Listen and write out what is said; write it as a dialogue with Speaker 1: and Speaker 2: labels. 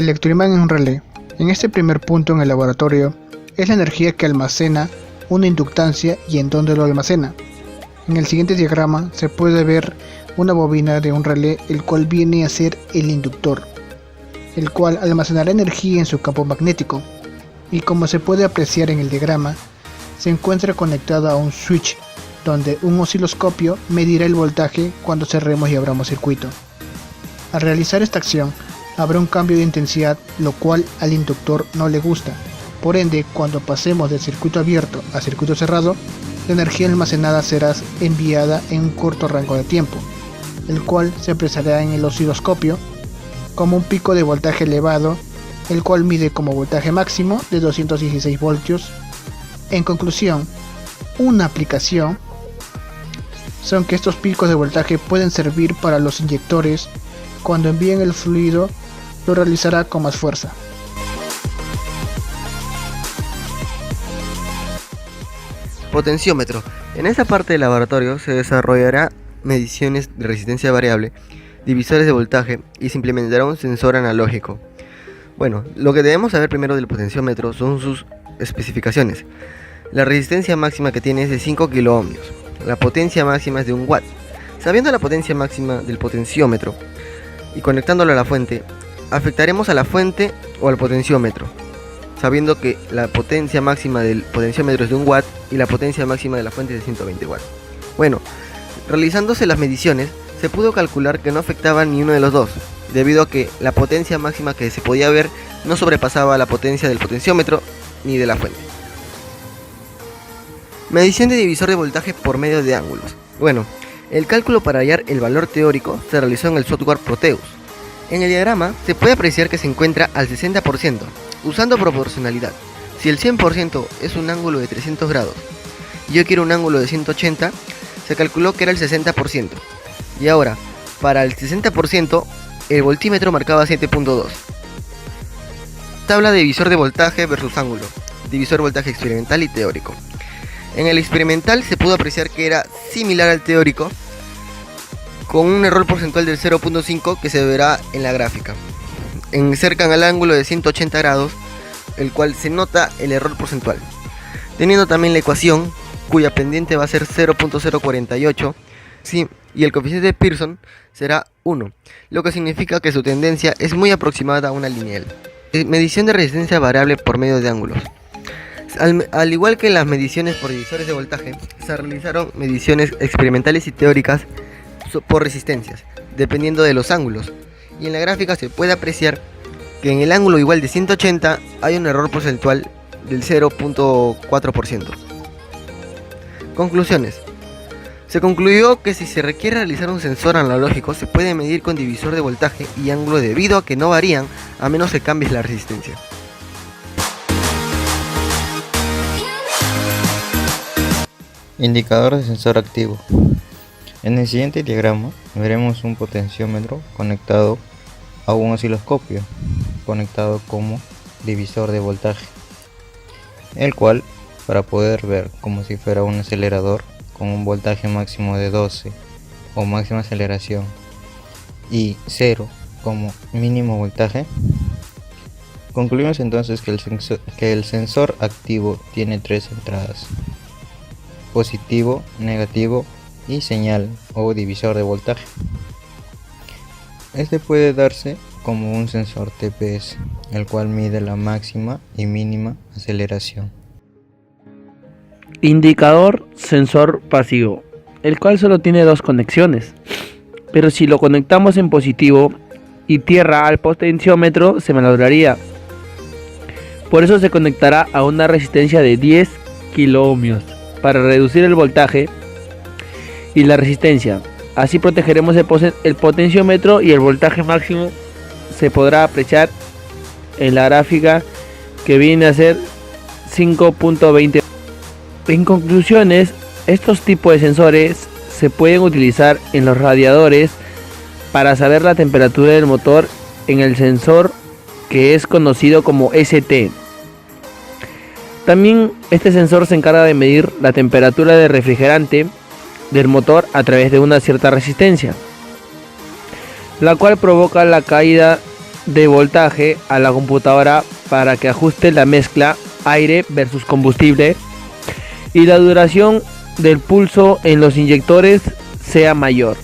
Speaker 1: electroimán es un relé. En este primer punto en el laboratorio es la energía que almacena una inductancia y en dónde lo almacena. En el siguiente diagrama se puede ver una bobina de un relé, el cual viene a ser el inductor, el cual almacenará energía en su campo magnético, y como se puede apreciar en el diagrama, se encuentra conectada a un switch, donde un osciloscopio medirá el voltaje cuando cerremos y abramos circuito. Al realizar esta acción, habrá un cambio de intensidad, lo cual al inductor no le gusta. Por ende, cuando pasemos del circuito abierto a circuito cerrado, la energía almacenada será enviada en un corto rango de tiempo, el cual se expresará en el osciloscopio como un pico de voltaje elevado, el cual mide como voltaje máximo de 216 voltios. En conclusión, una aplicación son que estos picos de voltaje pueden servir para los inyectores. Cuando envíen el fluido, lo realizará con más fuerza.
Speaker 2: Potenciómetro. En esta parte del laboratorio se desarrollará mediciones de resistencia variable, divisores de voltaje y se implementará un sensor analógico. Bueno, lo que debemos saber primero del potenciómetro son sus especificaciones. La resistencia máxima que tiene es de 5 kiloohmios. La potencia máxima es de 1 watt. Sabiendo la potencia máxima del potenciómetro y conectándolo a la fuente, afectaremos a la fuente o al potenciómetro, sabiendo que la potencia máxima del potenciómetro es de 1 watt y la potencia máxima de la fuente es de 120 watts. Bueno, realizándose las mediciones, se pudo calcular que no afectaba ni uno de los dos, debido a que la potencia máxima que se podía ver no sobrepasaba la potencia del potenciómetro ni de la fuente. Medición de divisor de voltaje por medio de ángulos. Bueno, el cálculo para hallar el valor teórico se realizó en el software Proteus. En el diagrama se puede apreciar que se encuentra al 60%, usando proporcionalidad. Si el 100% es un ángulo de 300 grados y yo quiero un ángulo de 180, se calculó que era el 60%. Y ahora, para el 60%, el voltímetro marcaba 7.2. Tabla de divisor de voltaje versus ángulo. Divisor de voltaje experimental y teórico. En el experimental se pudo apreciar que era similar al teórico, con un error porcentual del 0.5 que se verá en la gráfica. Cercan al ángulo de 180 grados, el cual se nota el error porcentual. Teniendo también la ecuación, cuya pendiente va a ser 0.048, sí, y el coeficiente de Pearson será 1, lo que significa que su tendencia es muy aproximada a una lineal. Medición de resistencia variable por medio de ángulos. Al igual que las mediciones por divisores de voltaje, se realizaron mediciones experimentales y teóricas por resistencias, dependiendo de los ángulos. Y en la gráfica se puede apreciar que en el ángulo igual de 180 hay un error porcentual del 0.4%. Conclusiones. Se concluyó que si se requiere realizar un sensor analógico se puede medir con divisor de voltaje y ángulo debido a que no varían a menos que cambies la resistencia.
Speaker 3: Indicador de sensor activo. En el siguiente diagrama veremos un potenciómetro conectado a un osciloscopio conectado como divisor de voltaje, el cual, para poder ver como si fuera un acelerador con un voltaje máximo de 12 o máxima aceleración y 0 como mínimo voltaje, concluimos entonces que el sensor activo tiene 3 entradas: positivo, negativo y señal o divisor de voltaje. Este puede darse como un sensor TPS, el cual mide la máxima y mínima aceleración.
Speaker 4: Indicador sensor pasivo, el cual solo tiene 2 conexiones, pero si lo conectamos en positivo y tierra al potenciómetro se malograría. Por eso se conectará a una resistencia de 10 kiloohmios para reducir el voltaje y la resistencia. Así protegeremos el potenciómetro y el voltaje máximo se podrá apreciar en la gráfica, que viene a ser 5.20. En conclusiones, estos tipos de sensores se pueden utilizar en los radiadores para saber la temperatura del motor en el sensor que es conocido como ST. También este sensor se encarga de medir la temperatura del refrigerante del motor a través de una cierta resistencia, la cual provoca la caída de voltaje a la computadora para que ajuste la mezcla aire versus combustible y la duración del pulso en los inyectores sea mayor.